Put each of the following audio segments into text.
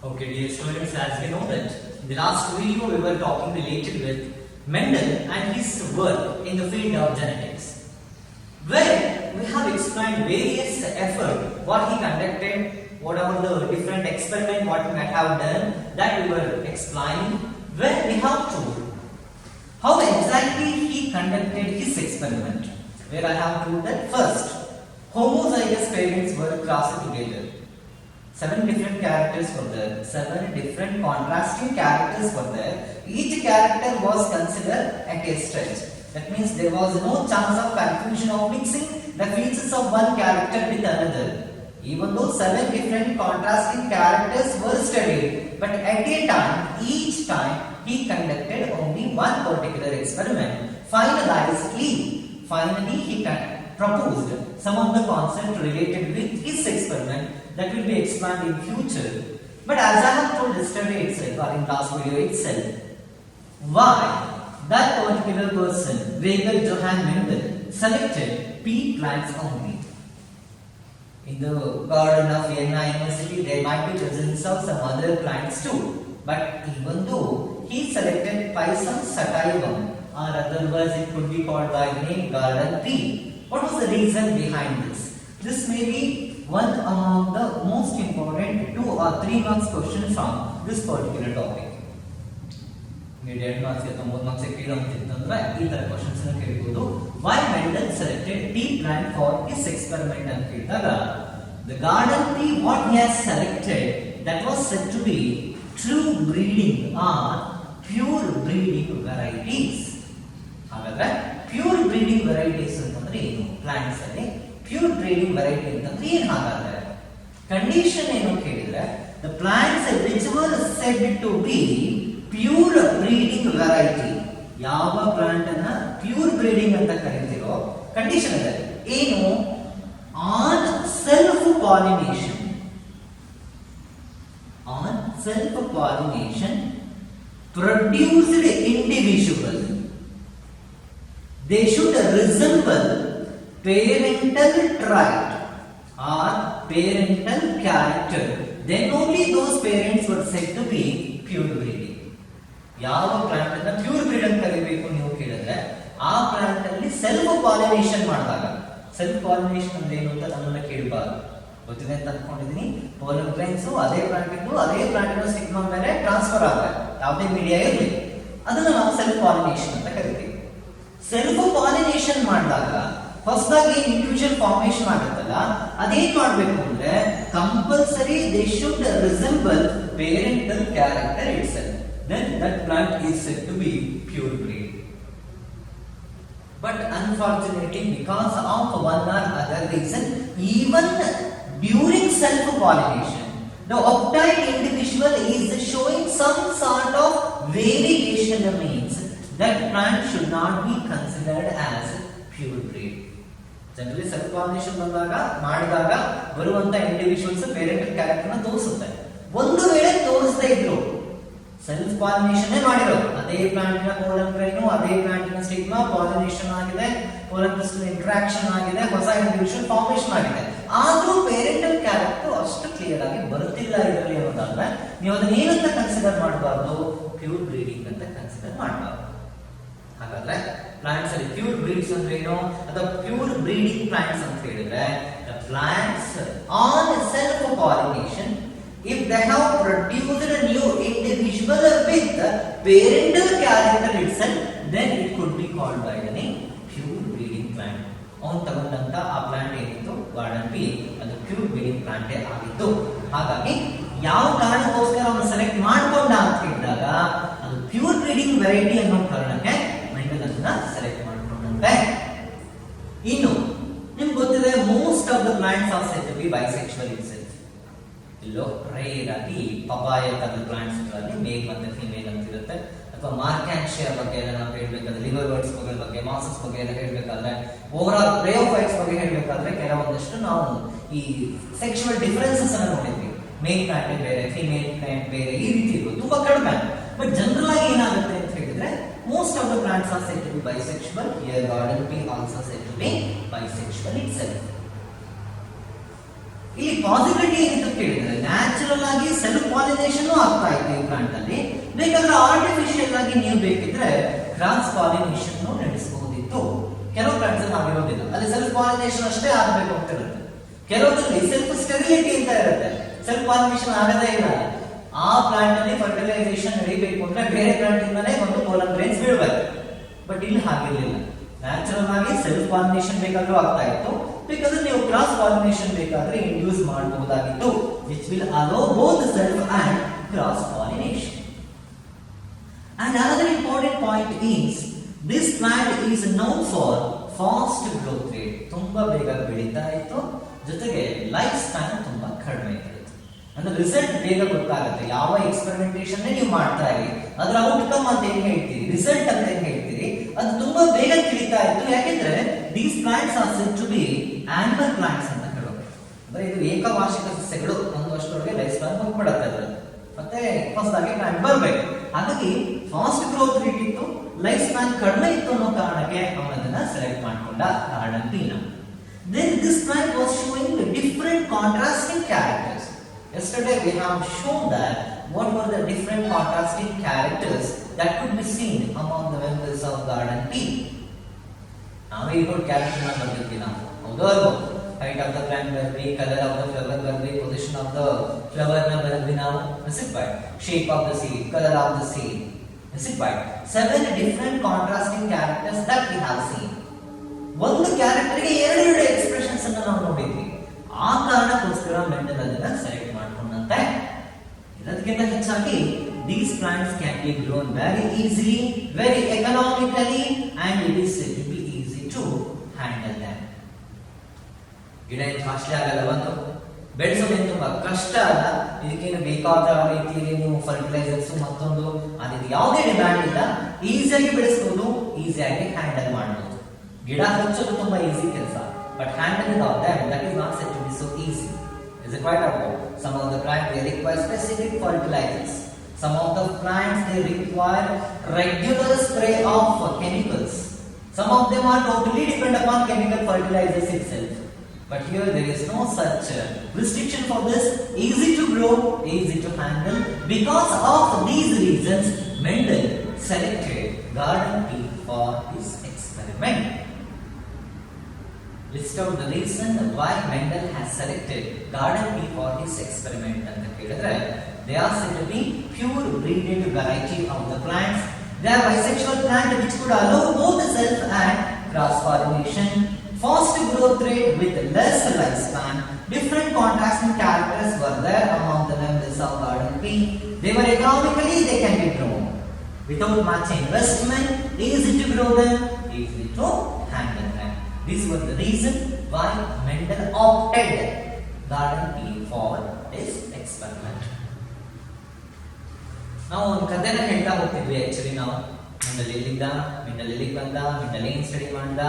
Okay, dear students, as we know that in the last video we were talking related with Mendel and his work in the field of genetics, where we have explained various effort, what he conducted, whatever the different experiment what he might have done, that we were explaining, where we have to how exactly he conducted his experiment, where I have told that first, homozygous parents were crossed together. 7 different characters were there, 7 different contrasting characters were there. Each character was considered a case study. That means there was no chance of confusion of mixing the features of one character with another. Even though 7 different contrasting characters were studied, but at a time, each time he conducted only one particular experiment. Finally he proposed some of the concepts related with his experiment that will be explained in future. But as I have told yesterday itself or in last video itself, why that particular person, Weber Johann Mendel, selected pea plants only. In the garden of Vienna University, there might be presence of some other plants too. But even though he selected Pisum sativum, or otherwise it could be called by the name garden pea, what was the reason behind this? This may be one among the most important 2 or 3 marks questions from this particular topic. Immediate marks or 3 marks questions why Mendel selected pea plant for his experiment. The garden pea what he has selected, that was said to be true breeding or pure breeding varieties. However, pure breeding varieties plants pure breeding variety condition the plants which were said to be pure breeding variety ಯಾವ plant ಅನ್ನ pure breeding ಅಂತ ಕರೀತಿರೋ condition ಇದೆ ಏನು on self pollination produced individual they should resemble parental trait or parental character, then only those parents were said to be pure breeding. ಯಾವ plant ಅನ್ನ pure breed ಅಂತ ಕರಿಬೇಕು ನೀವು ಕೇಳಿದ್ರೆ ಆ ಪ್ಲಾಂಟ್ ಅಲ್ಲಿ ಸೆಲ್ಫ್ ಪಾಲಿನೇಷನ್ ಮಾಡಿದಾಗ, ಸೆಲ್ಫ್ ಪಾಲಿನೇಷನ್ ಅಂದ್ರೆ ಏನು ಅಂತ ನಮ್ಮನ್ನ ಕೇಳಬಾರ್ದು, ಗೊತ್ತಿದೆ ಅಂತ ಅನ್ಕೊಂಡಿದೀನಿ. ಪೋಲನ್ ಗ್ರೈನ್ಸ್ ಅದೇ ಪ್ಲಾಂಟ್ ಇದ್ದು ಅದೇ ಪ್ಲಾಂಟ್ ಸ್ಟಿಗ್ಮಾ ಮೇಲೆ ಟ್ರಾನ್ಸ್ಫರ್ ಆಗುತ್ತೆ, ಯಾವುದೇ ಮೀಡಿಯಾ ಇರಲಿ, ಅದನ್ನ ನಾವು ಸೆಲ್ಫ್ ಪಾಲಿನೇಷನ್ ಅಂತ ಕರಿತೀವಿ. ಸೆಲ್ಫ್ ಪಾಲಿನೇಷನ್ ಮಾಡಿದಾಗ ಹೊಸದಾಗಿ ಇಂಡಿವಿಜುವಲ್ ಫಾರ್ಮೇಷನ್ ಆಗುತ್ತಲ್ಲ, ಅದೇನ್ ಮಾಡ್ಬೇಕು ಅಂದ್ರೆ compulsory they should resemble parental character itself, then that plant is said to be pure breed. But unfortunately, because of one or other reason, even during self pollination, the obtained individual is showing some sort of variation, means that plant should not be considered as pure breed. Generally self pollination ಮಾಡಿದಾಗ ಬರುವಂತ individuals parental character ನ ತೋರಿಸುತ್ತೆ. ಒಂದು ವೇಳೆ ತೋರಿಸದೇ ಇದ್ರು self pollination ಮಾಡಿರೋ ಅದೇ ಪ್ಲಾಂಟಿನ pollen ಗ್ರೈನು ಅದೇ ಪ್ಲಾಂಟಿನ ಸ್ಟಿಗ್ಮಾ ಪಾಲಿನೇಷನ್ ಆಗಿದೆ, ಪೋಲನ್ ಕ್ರಿಸ್ಟಲ್ ಇಂಟರಾಕ್ಷನ್ ಆಗಿದೆ, ಹೊಸ ಇಂಡಿವಿಜುವಲ್ ಫಾರ್ಮೇಷನ್ ಆಗಿದೆ, ಆದ್ರೂ ಪೇರೆಂಟಲ್ ಕ್ಯಾರೆಕ್ಟರ್ ಅಷ್ಟು ಕ್ಲಿಯರ್ ಆಗಿ ಬರುತ್ತಿಲ್ಲ ಇದರಲ್ಲಿ ಅನ್ನೋದಾದ್ರೆ ನೀವು ಅದನ್ನ ಏನಂತ ಕನ್ಸಿಡರ್ ಮಾಡಬಾರ್ದು, ಪ್ಯೂರ್ ಬ್ರೀಡಿಂಗ್ ಅಂತ ಕನ್ಸಿಡರ್ ಮಾಡಬಾರ್ದು. ಹಾಗಾದ್ರೆ ಪ್ಲಾಂಟ್ಸ್ ಅಲ್ಲಿ ಪ್ಯೂರ್ ಬ್ರೀಡ್ಸ್ ಅಂದ್ರೆ ಏನು, ಅಥವಾ ಪ್ಯೂರ್ ಬ್ರೀಡಿಂಗ್ ಪ್ಲಾಂಟ್ಸ್ ಅಂತ ಹೇಳಿದ್ರೆ the plants on self pollination if they have produced a new individual with parental character itself, then it could be called by the name pure breeding plant. ಅವನು ತಗೊಂಡಂತ ಆ plant ಏನಿತ್ತು garden P, ಅದು pure breeding plant ಆಗಿತ್ತು. ಹಾಗಾಗಿ ಯಾವ ಕಾರಣಕ್ಕೋಸ್ಕರ ಅವನು select ಮಾಡ್ಕೊಂಡ ಅಂತ ಹೇಳಿದಾಗ ಅದು ಪ್ಯೂರ್ ಬ್ರೀಡಿಂಗ್ ವೆರೈಟಿ ಅನ್ನೋ ಕಾರಣಕ್ಕೆ ಮೆಂಡಲ್ ಅದನ್ನ ಸೆಲೆಕ್ಟ್ ಮಾಡ್ಕೊಂಡಂತೆ. ಇನ್ನು ನಿಮ್ಗೆ ಗೊತ್ತಿದೆ most of the plants are said to be bisexual itself. ಇಲ್ಲೋ ರೇರ್ ಆಗಿ ಪಪಾಯ ತರದ ಪ್ಲಾಂಟ್ಸ್ ಗಳಲ್ಲಿ ಮೇಲ್ ಮತ್ತೆ ಫಿಮೇಲ್ ಅಂತ ಇರುತ್ತೆ. ಅಥವಾ ಮಾರ್ಕ್ಯಾನ್ಶಿಯಾ ಬಗ್ಗೆ ಎಲ್ಲ ನಾವು ಹೇಳ್ಬೇಕಾದ್ರೆ, ಲಿವರ್ ವರ್ಡ್ಸ್ ಬಗ್ಗೆ ಮಾಸಸ್ ಬಗ್ಗೆ ಎಲ್ಲ ಹೇಳ್ಬೇಕಾದ್ರೆ, ಓವರ್ ಆಲ್ ಬ್ರೇಯೋಫೈಟ್ಸ್ ಬಗ್ಗೆ ಹೇಳ್ಬೇಕಾದ್ರೆ ಕೆಲವೊಂದಷ್ಟು ನಾವು ಈ ಸೆಕ್ಷುವಲ್ ಡಿಫರೆನ್ಸಸ್ ಅನ್ನು ನೋಡಿದ್ವಿ. ಮೇಲ್ ಪ್ಲಾಂಟ್ ಬೇರೆ, ಫಿಮೇಲ್ ಪ್ಲಾಂಟ್ ಬೇರೆ, ಈ ರೀತಿ ಇರೋದು ತುಂಬಾ ಕಡಿಮೆ. ಬಟ್ ಜನರಲ್ ಆಗಿ ಏನಾಗುತ್ತೆ ಅಂತ ಹೇಳಿದ್ರೆ most of the plants are said to be bisexual. Here garden pea also said to be bisexual ಇಲ್ಲಿ ಪಾಸಿಬಿಲಿಟಿ ಏನಿತ್ತು ಕೇಳಿದ್ರೆ ನ್ಯಾಚುರಲ್ ಆಗಿ ಸೆಲ್ಫ್ ಪಾಲಿನೇಷನ್ ಆಗ್ತಾ ಇತ್ತು ಈ ಪ್ಲಾಂಟ್ ಅಲ್ಲಿ. ಬೇಕಾದ್ರೆ ಆರ್ಟಿಫಿಷಿಯಲ್ ಆಗಿ ನೀವು ಬೇಕಿದ್ರೆ ಕ್ರಾಸ್ ಪಾಲಿನೇಷನ್ ನಡೆಸಬಹುದಿತ್ತು. ಕೆಲವು ಪ್ಲಾಂಟ್ಸ್ ಅಲ್ಲಿ ಆಗಿರೋದಿಲ್ಲ, ಅಲ್ಲಿ ಸೆಲ್ಫ್ ಪಾಲಿನೇಷನ್ ಅಷ್ಟೇ ಆಗಬೇಕು ಅಂತ ಇರುತ್ತೆ. ಕೆಲವೊಂದಲ್ಲಿ ಸೆಲ್ಫ್ ಸ್ಟೆಬಿಲಿಟಿ ಅಂತ ಇರುತ್ತೆ, ಸೆಲ್ಫ್ ಪಾಲಿನೇಷನ್ ಆಗದೇ ಇಲ್ಲ. ಆ ಪ್ಲಾಂಟ್ ಅಲ್ಲಿ ಫರ್ಟಿಲೈಸೇಷನ್ ನಡೀಬೇಕು ಅಂದ್ರೆ ಬೇರೆ ಪ್ಲಾಂಟ್ ಇಂದಾನೆ ಒಂದು ಪೋಲನ್ ಗ್ರೇನ್ಸ್ ಬೀಳಬೇಕು. ಬಟ್ ಇಲ್ಲಿ ಹಾಗಿರ್ಲಿಲ್ಲ, ನ್ಯಾಚುರಲ್ ಆಗಿ ಸೆಲ್ಫ್ ಪಾಲಿನೇಷನ್ ಬೇಕಾದ್ರೂ ಆಗ್ತಾ ಇತ್ತು. ಬೇಕಾದ್ರೆ ನೀವು ಕ್ರಾಸ್ ಪಾಲಿನೇಷನ್ ಬೇಕಾದ್ರೆ induce ಮಾಡಬಹುದಾಗಿತ್ತು, which will allow both self and cross pollination. And another important point is this plant is known for fast growth rate. ತುಂಬಾ ಬೇಗ ಬೆಳೀತಾ ಇತ್ತು, ಜೊತೆಗೆ ಲೈಫ್ ಸ್ಪ್ಯಾನ್ ತುಂಬಾ ಕಡಿಮೆ ಇರುತ್ತೆ. ಅಂದ್ರೆ ರಿಸಲ್ಟ್ ಬೇಗ ಗೊತ್ತಾಗುತ್ತೆ. ಯಾವ ಎಕ್ಸ್ಪೆರಿಮೆಂಟೇಷನ್ ನೀವು ಮಾಡ್ತಾ ಇರಿ, ಅದರ ಔಟ್ಕಮ್ ಅಂತ ಏನ್ ಹೇಳ್ತೀರಿ, ರಿಸಲ್ಟ್ ಅಂತ ಏನ್ ಹೇಳ್ತೀರಿ, ಅದು ತುಂಬಾ ಬೇಗ ತಿಳಿತಾ ಇತ್ತು. ಯಾಕೆಂದ್ರೆ these plants are said to be annual plants ಅಂತ ಹೇಳೋದು. ಅಂದ್ರೆ ಇದು ಏಕವಾರ್ಷಿಕ ಸಸ್ಯಗಳು, ಒಂದು ವರ್ಷದೊಳಗೆ ಲೈಫ್ ಸ್ಪ್ಯಾನ್ ಹೋಗ್ಬಿಡತ್ತೆ ಅದ್ರಲ್ಲಿ, ಮತ್ತೆ ಹೊಸದಾಗಿ ಪ್ಲಾಂಟ್ ಬರ್ಬೇಕು. ಹಾಗಾಗಿ ಫಾಸ್ಟ್ ಗ್ರೋತ್ ರೇಟ್ ಇತ್ತು, ಲೈಫ್ ಸ್ಪ್ಯಾನ್ ಕಡಿಮೆ ಇತ್ತು ಅನ್ನೋ ಕಾರಣಕ್ಕೆ ಅವನು ಅದನ್ನ ಸೆಲೆಕ್ಟ್ ಮಾಡ್ಕೊಂಡ garden ಪೀನ. Then this plant was showing different contrasting characters. Yesterday we have shown that what were the different contrasting characters that could be seen among the members of garden pea. ನಾವೇ ಇವರು character ನ ಬರ್ದಿದ್ವಿ ನಾವು, ಹೌದು. Height of the plant ಬರ್ದ್ವಿ, colour of the flower ಬರ್ದ್ವಿ, position of the flower ನ ಬರ್ದ್ವಿ ನಾವು, ರೆಸಿಪೈಡ್ shape of the seed, colour of the seed, ರೆಸಿಪೈಡ್ 7 different contrasting characters that we have seen. ಒಂದು ಕ್ಯಾರೆಕ್ಟರ್ ಗೆ ಎರಡು ಎಕ್ಸ್ಪ್ರೆಷನ್ಸ್ ಅನ್ನು ನಾವು ನೋಡಿದ್ವಿ. ಆ ಕಾರಣಕ್ಕೋಸ್ಕರ ಮೆಂಡೆಲ್ ಅದನ್ನ ಸೆಲೆಕ್ಟ್ ಮಾಡ್ಕೊಂಡಂತೆ. ಇದಕ್ಕಿಂತ ಹೆಚ್ಚಾಗಿ these plants can be grown very easily, very economically, and it is said to be easy to handle them. ಗಿಡ ಏನು ಕಾಸ್ಟ್ಲಿ ಆಗಲ್ಲ, ಒಂದು ಬೆಳೆಸೋದೇನು ತುಂಬಾ ಕಷ್ಟ ಅಲ್ಲ. ಇದಕ್ಕೇನು ಬೇಕಾದ ರೀತಿಯಲ್ಲಿ ನೀವು ಫರ್ಟಿಲೈಸರ್ಸ್ ಮತ್ತೊಂದು ಅದಕ್ಕೆ ಯಾವುದೇ ಡಿಮ್ಯಾಂಡ್ ಇಲ್ಲ, ಈಸಿಯಾಗಿ ಬೆಳೆಸಬಹುದು, ಈಸಿಯಾಗಿ ಹ್ಯಾಂಡಲ್ ಮಾಡಬಹುದು. ಗಿಡ ಹಚ್ಚೋದು ತುಂಬಾ ಈಸಿ ಕೆಲಸ, but handling of them, that is not said to be so easy. Is it quite about? Some of the plants they require specific fertilizers. Some of the plants they require regular spray of chemicals. Some of them are totally depend upon chemical fertilizers itself. But here there is no such restriction for this. Easy to grow, easy to handle. Because of these reasons, Mendel selected garden pea for his experiment. List out the reason why Mendel has selected garden pea for his experiment ಅಂತ ಹೇಳಿದ್ರೆ, they are said to be pure breeded variety of the plants. They are bisexual plant which could allow both self and cross pollination, fast growth rate with less lifespan. Different contrasting characters were there among the members of garden pea. They were economically they can be grown without much investment, easy to grow them, easy to handle them. These were the reason why Mendel opted garden pea for his experiment. ನಾವು ಒಂದು ಕಥೆನ ಹೇಳ್ತಾ ಹೋಗ್ತಿದ್ವಿ. Actually ನಾವು Mendel ಎಲ್ಲಿದ್ದ, Mendel ಎಲ್ಲಿಗೆ ಬಂದ, Mendel ಏನ್ study ಮಾಡ್ದ,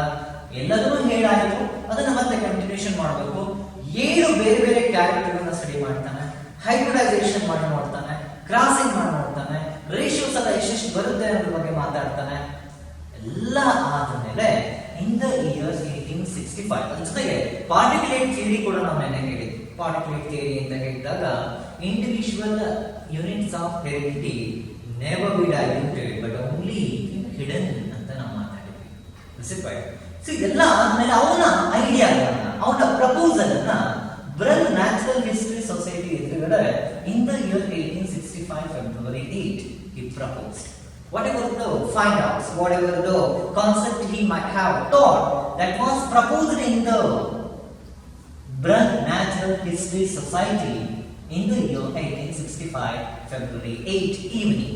ಎಲ್ಲದನ್ನೂ ಹೇಳಾಯಿತು. ಅದನ್ನ ಮತ್ತೆ ಕಂಟಿನ್ಯೂಷನ್ ಮಾಡಬೇಕು. 7 ಬೇರೆ ಬೇರೆ ಕ್ಯಾರೆಕ್ಟರ್ಗಳನ್ನ ಸ್ಟಡಿ ಮಾಡ್ತಾನೆ, ಹೈಬ್ರಿಡೈಸೇಷನ್ ಮಾಡಿ ನೋಡ್ತಾನೆ, ಕ್ರಾಸಿಂಗ್ ಮಾಡಿ ನೋಡ್ತಾನೆ, ರೇಷಿಯೋಸ್ ಎಲ್ಲ ಎಷ್ಟೆಷ್ಟು ಬರುತ್ತೆ ಅನ್ನೋದ್ರ ಬಗ್ಗೆ ಮಾತಾಡ್ತಾನೆ. ಎಲ್ಲ ಆದ್ಮೇಲೆ in the year 1865 ಜೊತೆಗೆ ಪಾರ್ಟಿಕ್ಯುಲೇಟ್ ಥಿಯರಿ ಕೂಡ ನಾವು ನೆನ್ನೆ ಹೇಳಿದ್ವಿ. ಪಾರ್ಟಿಕ್ಯುಲೇಟ್ ಥಿಯರಿ ಅಂತ ಹೇಳಿದಾಗ individual units of heredity never be diluted but only hidden ಅಂತ ನಾವು ಮಾತಾಡಿದ್ವಿ. ರಿಸಿಪೈಡ್ ಸೊ ಇದೆಲ್ಲ ಆದ್ಮೇಲೆ ಅವನ ಐಡಿಯಾಗಳನ್ನ, ಅವನ ಪ್ರಪೋಸಲ್ ಅನ್ನ ಬ್ರನ್ ನ್ಯಾಚುರಲ್ ಹಿಸ್ಟರಿ ಸೊಸೈಟಿ ಎದುರುಗಡೆ in the year 1865 February 8 he proposed. Whatever the find-outs, whatever the concept he might have thought, that was proposed in the Brun Natural History Society in the year 1865, February 8 evening.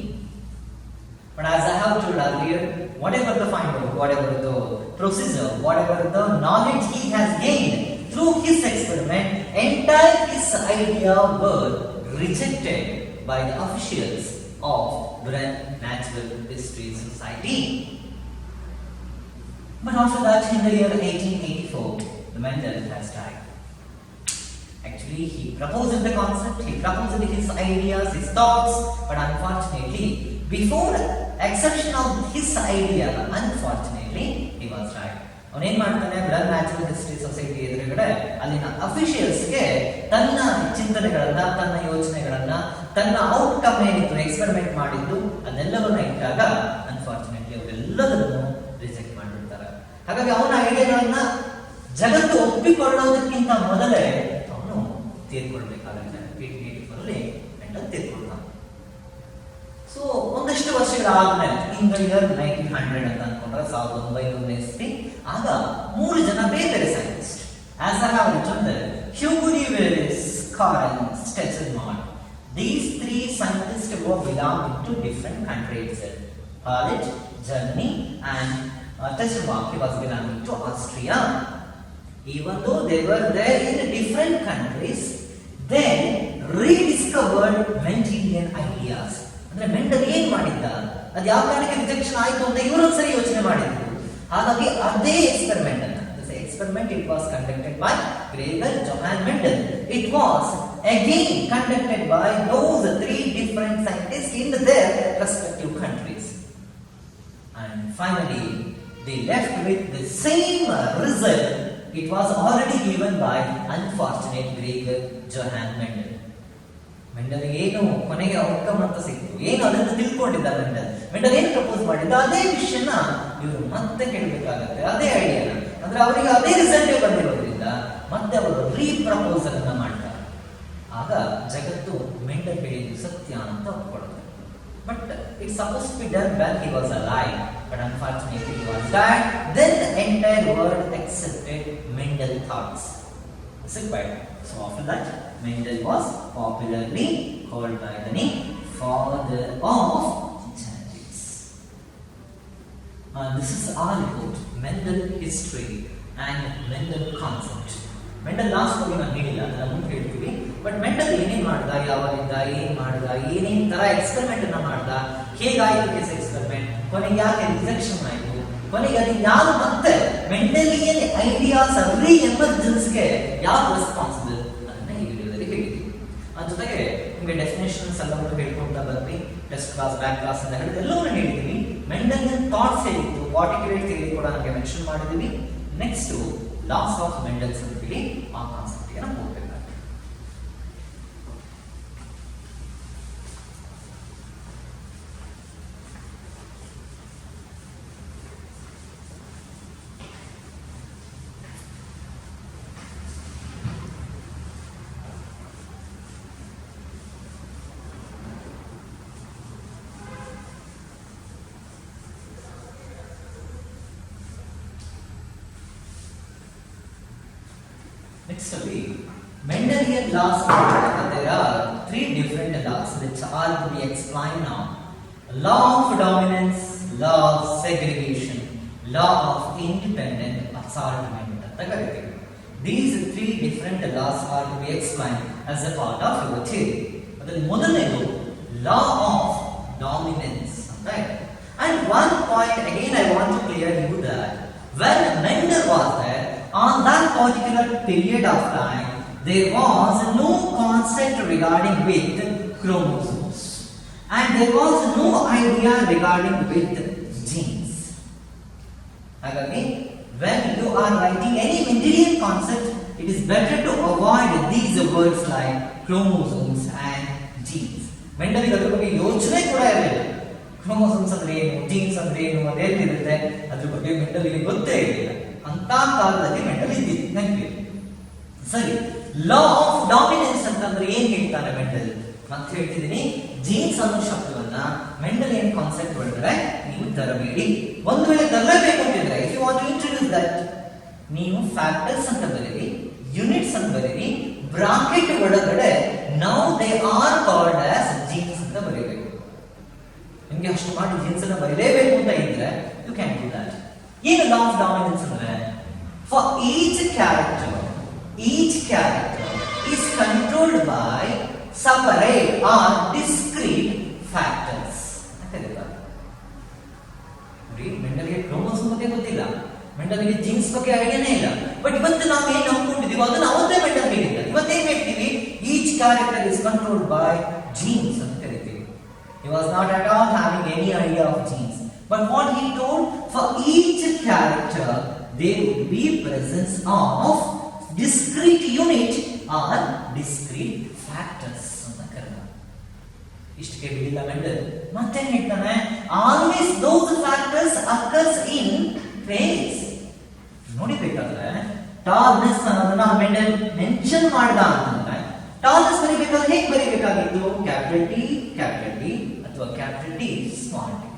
But as I have told earlier, whatever the find-out, whatever the procedure, whatever the knowledge he has gained through his experiment, entire his idea were rejected by the officials of Brun Natural History Society. But after that, in the year 1884, the Mendel has died. Actually, he proposed the concept, he proposed his ideas, his thoughts, but unfortunately, before acceptance of his idea, unfortunately, he was died. ಅವನೇನ್ ಮಾಡ್ತಾನೆ, ಬ್ರನ್ natural history society ಎದುರುಗಡೆ ಅಲ್ಲಿನ ಅಫಿಷಿಯಲ್ಸ್ಗೆ ತನ್ನ ಚಿಂತನೆಗಳನ್ನ, ತನ್ನ ಯೋಚನೆಗಳನ್ನ, ತನ್ನ outcome ಏನಿತ್ತು experiment ಮಾಡಿದ್ದು ಅದೆಲ್ಲವನ್ನ ಇಟ್ಟಾಗ ಅನ್ಫಾರ್ಚುನೇಟ್ಲಿ ಅವರೆಲ್ಲದನ್ನು ರಿಜೆಕ್ಟ್ ಮಾಡಿರ್ತಾರೆ. ಹಾಗಾಗಿ ಅವನ ಐಡಿಯಾಗಳನ್ನ ಜಗತ್ತು ಒಪ್ಪಿಕೊಳ್ಳೋದಕ್ಕಿಂತ ಮೊದಲೇ ಅವನು ತೀರ್ಕೊಳ್ಬೇಕಾಗುತ್ತೆ. 1884 ಮೆಂಡಲ್ ತೀರ್ಕೊಳ್ತಾನೆ. ಸೊ ಒಂದಷ್ಟು ವರ್ಷಗಳಾದ್ಮೇಲೆ ಇನ್ ದ ಇಯರ್ 1900 ಅಂತ ಅನ್ಕೊಂಡ್ರೆ 1900 ಆಗ 3 ಜನ ಬೇರೆ scientist as I have written there, Hugo Lewis, Carl Stetzelmann. These 3 scientists were belonging to different countries. Holland, Germany, and Stetzelmann was belonging to Austria. Even though they were there in different countries, they rediscovered Mendelian ideas. ಅಂದ್ರೆ Mendel ಏನ್ ಮಾಡಿದ್ದ, ಅದು ಯಾವ ಕಾರಣಕ್ಕೆ rejection ಆಯ್ತು ಅಂತ ಇವರೊಂದ್ಸರಿ ಯೋಚನೆ ಮಾಡಿದ್ರು. ಹಾಗಾಗಿ ಅದೇ ಎಕ್ಸ್ಪೆರಿಮೆಂಟ್ ಅನ್ನ experiment it was conducted by Gregor Johann Mendel. It was again conducted by those 3 different scientists in their respective countries, and finally they left with the same result. It was already given by unfortunate Gregor Johann Mendel. Mendel ಏನು ಕೊನೆಗೆ outcome ಅಂತ ಸಿಕ್ತು, ಏನು ಅದನ್ನು ತಿಳ್ಕೊಂಡಿದ್ದ Mendel ಏನು propose ಮಾಡಿದ್ದ ಅದೇ ವಿಷಯನ ಇವರು ಮತ್ತೆ ಕೇಳಬೇಕಾಗತ್ತೆ, ಅದೇ ಐಡಿಯಾನ. ಅಂದ್ರೆ ಅವರಿಗೆ ಅದೇ ರಿಸಲ್ಟೇ ಬಂದಿರೋದ್ರಿಂದ ಮತ್ತೆ ಅವರು ರೀಪ್ರಪೋಸಲ್ ಅನ್ನ ಮಾಡ್ತಾರೆ. ಆಗ ಜಗತ್ತು ಮೆಂಡಲ್ ಹೇಳಿದ್ದು ಸತ್ಯ ಅಂತ ಒಪ್ಕೊಳ್ಳುತ್ತೆ. But it suppose to be done when he was alive, but unfortunately he was dead. Then the entire world accepted Mendel thoughts. So after that Mendel was popularly called by the name father of genetics. This is all about Mendel history and Mendel concept. Mendel last ಬಗ್ಗೆ ನಾನು ಹೇಳಿಲ್ಲ, ಅದನ್ನ ಮುಂದೆ ಹೇಳ್ತೀವಿ. But Mendel ಏನೇನ್ ಮಾಡ್ದ, ಯಾವಾಗಿಂದ ಏನ್ ಮಾಡ್ದ, ಏನೇನ್ ತರ ಎಕ್ಸ್ಪೆರಿಮೆಂಟ್ ಅನ್ನ ಮಾಡ್ದ, ಹೇಗಾಯ್ತು ಕೇಸ್ ಎಕ್ಸ್ಪೆರಿಮೆಂಟ್, ಕೊನೆಗೆ ಯಾಕೆ ರಿಜೆಕ್ಷನ್ ಆಯ್ತು, ಕೊನೆಗೆ ಅದು ಯಾರು ಮತ್ತೆ ಮೆಂಡಲಿಯನ್ ಐಡಿಯಾಸ್ ರೀ ಎಮರ್ಜೆನ್ಸ್ಗೆ ಯಾರು ರೆಸ್ಪಾನ್ಸಿಬಲ್ ಅದನ್ನ ಈ ವಿಡಿಯೋದಲ್ಲಿ ಹೇಳಿದ್ವಿ. ಅದ್ರ ಜೊತೆಗೆ ನಿಮಗೆ ಡೆಫಿನೇಷನ್ಸ್ ಎಲ್ಲವನ್ನು ಹೇಳ್ಕೊಳ್ತಾ ಬರ್ತೀವಿ. ಟೆಸ್ಟ್ ಕ್ಲಾಸ್, ಬ್ಯಾಕ್ ಕ್ಲಾಸ್ ಅಂತ ಹೇಳಿದ್ರೆ ಎಲ್ಲವನ್ನೂ ಹೇಳಿದೀವಿ. ಮೆಂಡಲಿಯನ್ ಥಾಟ್ಸ್ ಏನಿತ್ತು, ಪಾರ್ಟಿಕ್ಯುಲರ್ ಥಿಯರಿ ಕೂಡ ನಮಗೆ ಮೆನ್ಷನ್ ಮಾಡಿದೀವಿ. ನೆಕ್ಸ್ಟ್ ಲಾಸ್ ಆಫ್ ಮೆಂಡಲ್ಸ್ ಅಂತ ಹೇಳಿ ಆ ಕಾನ್ಸೆಪ್ಟ್ ಗೆ ನಾವು ಹೋಗ್ಬೇಕಾಗುತ್ತೆ. Next week, Mendelian laws. There are 3 different laws which are to be explained now. Law of dominance, law of segregation, law of independent assortment. These 3 different laws are to be explained as a part of your theory. The ಮೊದಲನೇದು law of dominance. Right? And one point again I want to clear you that when Mendel was there, on that particular period of time, there was no concept regarding with chromosomes, and there was no idea regarding with genes. Again, when you are writing any Mendelian concept, it is better to avoid these words like chromosomes and genes. Mendel ಇದರ ಬಗ್ಗೆ ಯೋಚನೆ ಕೂಡ ಇರಲಿಲ್ಲ. Chromosomes ಅಂದ್ರೆ ಏನು, jeans ಅಂದ್ರೆ ಏನು, ಅದೇನಿರುತ್ತೆ ಅದ್ರ ಬಗ್ಗೆ ಮೆಂಡಲ್ಗೆ ಗೊತ್ತೇ ಇರಲಿಲ್ಲ. ಅಂತ ಕಾಲದಲ್ಲಿ ಮೆಂಡಲ್ ಇದ್ದಿದ್ದು ನೆನಪಿ. ಸರಿ, ಲಾ ಆಫ್ ಡಾಮಿನೆನ್ಸ್ ಅಂತಂದ್ರೆ ಏನ್ ಹೇಳ್ತಾನೆ ಮೆಂಡಲ್ ಮತ್ತೆ ಹೇಳ್ತಿದ್ದೀನಿ. ಜೀನ್ಸ್ ಅನ್ನೋ ಶಬ್ದವನ್ನ ಮೆಂಡಲ್ ಏನ್ ಕಾನ್ಸೆಪ್ಟ್ ಒಳಗಡೆ ನೀವು ತರಬೇಡಿ. ಒಂದು ವೇಳೆ ತರಲೇಬೇಕು ಅಂತಿದ್ರೆ if you want to introduce that, ನೀವು ಫ್ಯಾಕ್ಟರ್ಸ್ ಅಂತ ಬರೀರಿ, ಯೂನಿಟ್ಸ್ ಅಂತ ಬರೀರಿ, ಬ್ರಾಕೆಟ್ ಒಳಗಡೆ now they are called as genes ಅಂತ ಬರೀಬೇಕು. ನಿಮ್ಗೆ ಅಷ್ಟು ಮಾಡಿ ಜೀನ್ಸ್ ಅನ್ನ ಬರೀಲೇಬೇಕು ಅಂತ ಇದ್ರೆ ಯು ಕ್ಯಾನ್ ಡೂ ದಟ್. ಏನು ಲಾ ಆಫ್ ಡಾಮಿನೆನ್ಸ್ ಅಂದ್ರೆ, for each character is controlled by separate or discrete factors. ಮೆಂಡಲ್ಗೆ ಕ್ರೋಮೋಸೋಮ್ ಬಗ್ಗೆ ಗೊತ್ತಿಲ್ಲ, ಮೆಂಡಲ್ಗೆ ಜೀನ್ಸ್ ಬಗ್ಗೆ ಐಡಿಯಾನೇ ಇಲ್ಲ. ಬಟ್ ಇವತ್ತು ನಾವು ಏನ್ ನಂಬ್ಕೊಂಡಿದೀವೋ ಅದನ್ನ ಅವತ್ತೇ ಮೆಂಡಲ್ ಹೇಳಿಲ್ಲ. ಇವತ್ತೇನ್ ಹೇಳ್ತೀವಿ, each character is controlled by jeans ಅಂತ ಕರಿತೀವಿ. He was not at all having any idea of genes. But what he told, for each character there would be presence of discrete unit or discrete factors. ಇಷ್ಟಕ್ಕೆ ಬಿಡಿಲ್ಲ Mendel ಮತ್ತೆ ಹೇಳ್ತಾನೆ always those factors occurs in pairs. ನೋಡಿ ಬೇಕಾದ್ರೆ tallness ಅನ್ನೋದನ್ನ Mendel mention ಮಾಡ್ದ ಅಂತಂದ್ರೆ tallness ಬರೀಬೇಕಾದ್ರೆ ಹೇಗೆ ಬರೀಬೇಕಾಗಿತ್ತು? Capital T ಅಥವಾ capital T small T.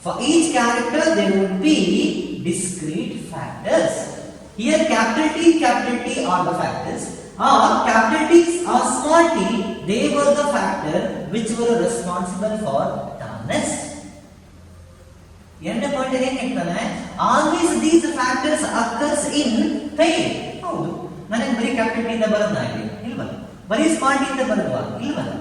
For each character there would be discrete factors. Here capital T are the factors, or capital T or small t, they were the factor which were responsible for tallness. ಎರಡನೇ point ಏನ್ ಹೇಳ್ತಾನೆ? Always these factors occurs in pair. ಹೌದು, ನನಗೆ ಬರೀ capital T ಇಂದ ಬರೋದಾ ಇಲ್ಲಿ? ಇಲ್ವಲ್ಲ. ಬರೀ ಸ್ಮಾಲ್ ಟಿ ಇಂದ ಬರೋದಾ? ಇಲ್ವಲ್ಲ.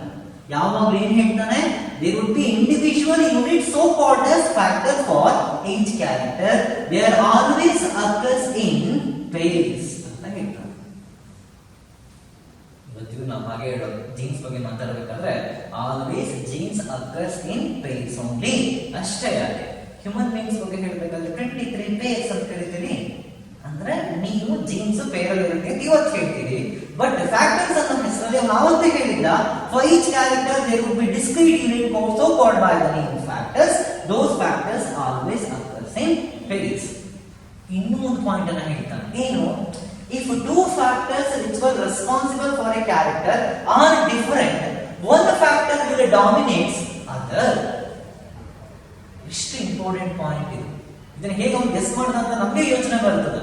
ಯಾವಾಗಲೂ ಏನ್ ಹೇಳ್ತಾನೆ? there would be individual units so called as factor for each character. They are always occurs in pairs ಅಂತ ಹೇಳ್ತಾನೆ. ಇವತ್ತು ನಾವು ಹಾಗೆ ಹೇಳೋದು ಜೀನ್ಸ್ ಬಗ್ಗೆ ಮಾತಾಡಬೇಕಾದ್ರೆ always genes occurs in pairs only ಅಷ್ಟೇ. ಯಾಕೆ ಹ್ಯೂಮನ್ ಬೀಯಿಂಗ್ಸ್ ಬಗ್ಗೆ ಹೇಳಬೇಕಾದ್ರೆ 23 ಪೇರ್ಸ್ ಅಂತ ಕರಿತೀವಿ. ಅಂದ್ರೆ ನೀವು ಜೀನ್ಸ್ ಪೇರಲ್ಲಿ ಇರುತ್ತೆ ಇವತ್ತು ಹೇಳ್ತೀವಿ, ಬಟ್ ಫ್ಯಾಕ್ಟರ್ಸ್ ಅನ್ನೋ ಹೆಸರಲ್ಲಿ ಯಾವತ್ತೂ ಹೇಳಿಲ್ಲ. For each character there would be discrete unit so called by the name factors. Those factors always occurs in pairs. ಇನ್ನೂ ಒಂದು ಪಾಯಿಂಟ್ ಅನ್ನ ಹೇಳ್ತಾನೆ. ಏನು? If two factors which were responsible for a character are different, one factor will dominates other. ಎಷ್ಟು important point ಇದು. ಇದನ್ನ ಹೇಗೆ ಅವ್ನು ಗೆಸ್ ಮಾಡ್ದ ಅಂತ ನಮಗೆ ಯೋಚನೆ ಬರ್ತದೆ.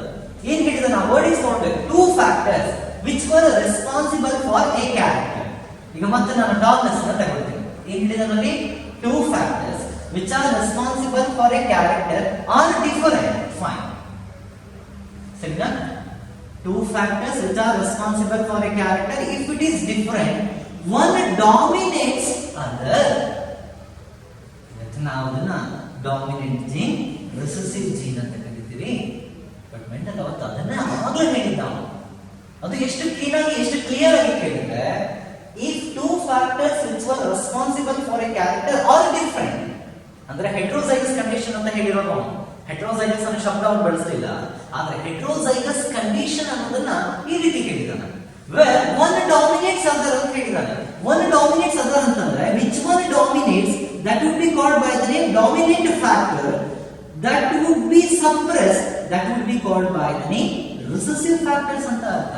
ಏನ್ ಹೇಳಿದ ನಾವು ವರ್ಡ್ ಇಸ್ ನೋಡ್ಬೇಕು. Two factors which were responsible for a character. ಈಗ ಮತ್ತೆ ನಾನು ಟಾಲ್ನೆಸ್ ಅನ್ನು ತಗೊಳ್ತೀನಿ. ಏನ್ ಹೇಳಿದ ನೋಡಿ? Two factors which are responsible for a character are different. Fine, ಸರಿನಾ? Two factors which are responsible for a character, if it is different, one dominates other. ನಾವು ಅದನ್ನ ಡಾಮಿನೆಂಟ್ ಜೀನ್, ರಿಸೆಸಿವ್ ಜೀನ್ ಅಂತ ಕರಿತೀವಿ. ಬಟ್ ಮೆಂಡಲ್ ಅವತ್ತು ಅದನ್ನ ಆಗಲೇ ಹೇಳಿದ್ದ. ಅದು ಎಷ್ಟು ಕ್ಲೀನ್ ಆಗಿ ಎಷ್ಟು ಕ್ಲಿಯರ್ ಆಗಿ ಕೇಳಿದ್ರೆ, if two factors which were responsible for a character are different, ಅಂದ್ರೆ ಹೆಟ್ರೋಜೈಗಸ್ ಕಂಡೀಷನ್ ಅಂತ ಹೇಳಿರೋದು. ಹೆಟ್ರೋಜೈಗಸ್ ಅನ್ನೋ ಶಬ್ದ ಅವ್ನು ಬಳಸಲಿಲ್ಲ, ಆದ್ರೆ ಹೆಟ್ರೋಜೈಗಸ್ ಕಂಡೀಷನ್ ಅನ್ನೋದನ್ನ ಈ ರೀತಿ ಹೇಳಿದಾನೆ. where one dominates other ಅಂತ ಹೇಳಿದಾನೆ. one dominates other ಅಂತಂದ್ರೆ which one dominates, that would be called by the name dominant factor. that would be suppressed, that would be called by the name recessive factors ಅಂತ ಅರ್ಥ.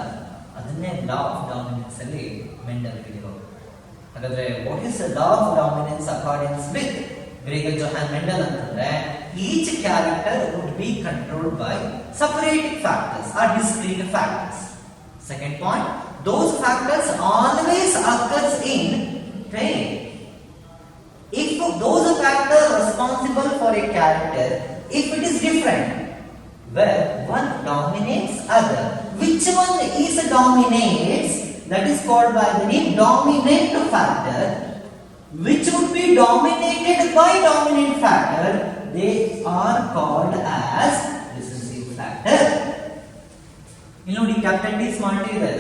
ಅದನ್ನೇ law of dominance ಅಲ್ಲಿ Mendel ಹೇಳಿರೋದು. ಹಾಗಾದ್ರೆ what is law of dominance according with Gregor Johann Mendel ಅಂತಂದ್ರೆ each character would be controlled by separate factors or discrete factors. Second point, those factors always occurs in pair. If those factors responsible for a character, if it is different, where one dominates other, which one is dominates, that is called by the name dominant factor. Which would be dominated by dominant factor, they are called as recessive factor. ಇಲ್ಲಿ ನೋಡಿ capital T small T ಇದೆ.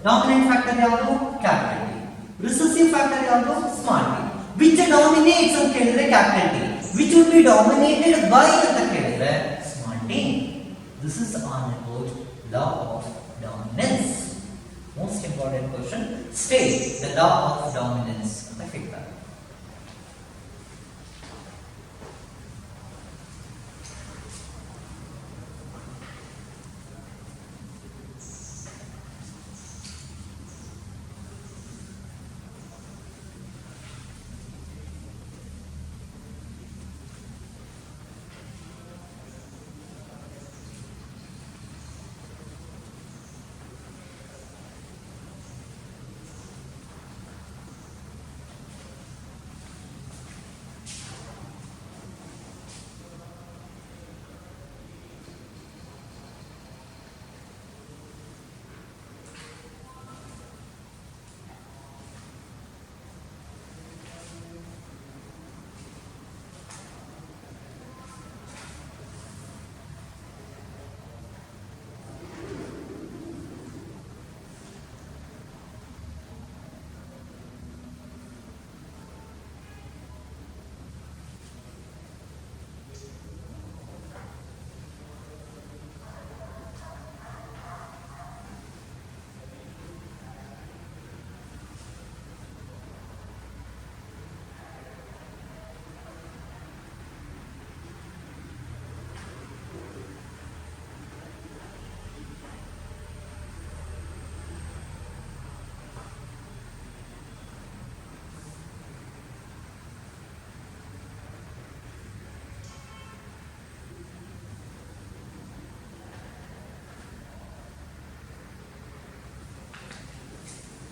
Dominant factor ಯಾವುದು? Capital T. Recessive factor ಯಾವುದು? Small T. Which dominates ಅಂತ ಕೇಳಿದ್ರೆ capital T. Which would be dominated by ಅಂತ ಕೇಳಿದ್ರೆ small T. This is on about law of dominance. Most important question, state the law of dominance ಅಂತ ಕೇಳ್ತಾರೆ.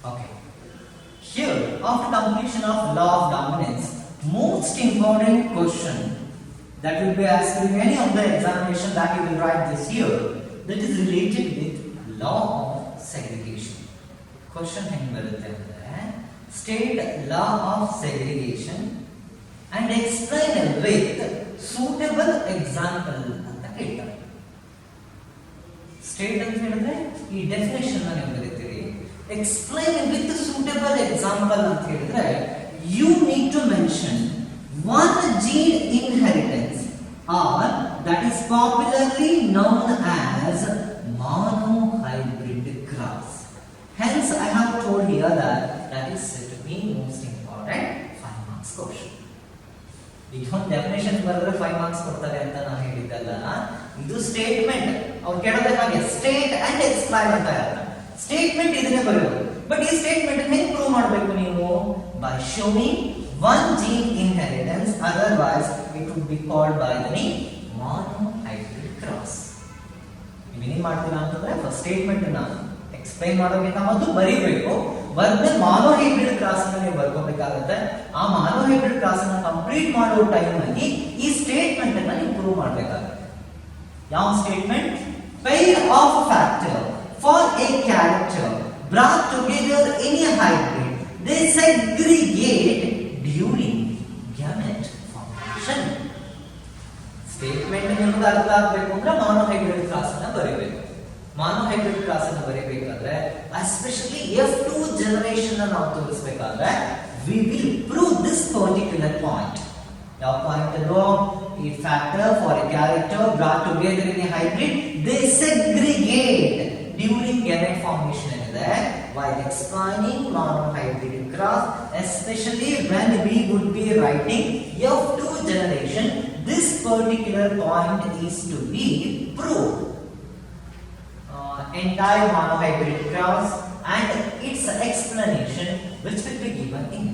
Okay. Here, after completion of law of dominance, most important question that will be asked in any of the examination that you will write this year, that is related with law of segregation. Question ಹೆಂಗ್ ಬರುತ್ತೆ ಅಂದ್ರೆ state law of segregation and explain with suitable example ಅಂತ ಕೇಳ್ತಾರೆ. State ಅಂತ ಹೇಳಿದ್ರೆ ಈ definition ನೀವು ಬರೀತೀರಿ. ಎಕ್ಸ್ಪ್ಲೈನ್ ವಿತ್ ಸೂಟಬಲ್ ಎಕ್ಸಾಂಪಲ್ ಅಂತ ಹೇಳಿದ್ರೆ you need to mention one gene inheritance or that is popularly known as monohybrid cross. Hence I have told here that is said to be most important 5 marks question. ಇದೊಂದು definition ಬರೆದ್ರೆ 5 marks ಕೊಡ್ತಾರೆ ಅಂತ ನಾನು ಹೇಳಿದ್ದಲ್ಲ, ಇದು statement. ಅವ್ರು ಕೇಳೋದಕ್ಕಾಗಿ state and explain ಅಂತ ಹೇಳ್ತಾರೆ. ಸ್ಟೇಟ್ಮೆಂಟ್ ಇದನ್ನೇ ಬರೆಯೋದು. ಬಟ್ ಈ ಸ್ಟೇಟ್ಮೆಂಟ್ ಅನ್ನು ಹೇಗೆ ಪ್ರೂವ್ ಮಾಡಬೇಕು ನೀವು? By sowing one gene inheritance, otherwise it would be called by the name monohybrid cross. ನೀವೇನು ಮಾಡ್ತೀರಾ ಅಂತಂದ್ರೆ ಫಸ್ಟ್ ಸ್ಟೇಟ್ಮೆಂಟ್ ಅನ್ನ ಎಕ್ಸ್ಪ್ಲೈನ್ ಮಾಡೋಕ್ಕಿಂತ ಮೊದಲು ಬರೀಬೇಕು. ಬರ್ದೇ ಮಾನೋಹೈಬ್ರಿಡ್ ಕ್ರಾಸ್ ಅನ್ನ ನೀವು ಬರ್ಕೋಬೇಕಾಗುತ್ತೆ. ಆ ಮಾನೋಹೈಬ್ರಿಡ್ ಕ್ರಾಸ್ ಅನ್ನ ಕಂಪ್ಲೀಟ್ ಮಾಡೋ ಟೈಮ್ ಅಲ್ಲಿ ಈ ಸ್ಟೇಟ್ಮೆಂಟ್ ಅನ್ನ ನೀವು ಪ್ರೂವ್ ಮಾಡಬೇಕಾಗುತ್ತೆ. ಯಾವ statement? Pair of factor for a character brought together in a hybrid, they segregate during gamete formation. Statement ನಿಮಗೆ ಅರ್ಥ ಆಗಬೇಕು ಅಂದ್ರೆ ಮಾನೋಹೈಬ್ರಿಡ್ ಕ್ರಾಸ್ ಅನ್ನ ಬರೀಬೇಕು. ಮಾನೋಹೈಬ್ರಿಡ್ ಕ್ರಾಸ್ ಅನ್ನು ಬರೀಬೇಕಾದ್ರೆ ಎಸ್ಪೆಷಲಿ F2 ಜನರೇಷನ್ ನಾವು ತೋರಿಸಬೇಕಾದ್ರೆ we will prove this particular point. ಯಾವ ಪಾಯಿಂಟ್ ಅದು? ಈ factor for a character brought together in a hybrid, they segregate during gamete formation ಇದೆ. While explaining monohybrid cross, especially when we would be writing F2 generation, this particular point is to be proved. Entire monohybrid cross and its explanation which will be given in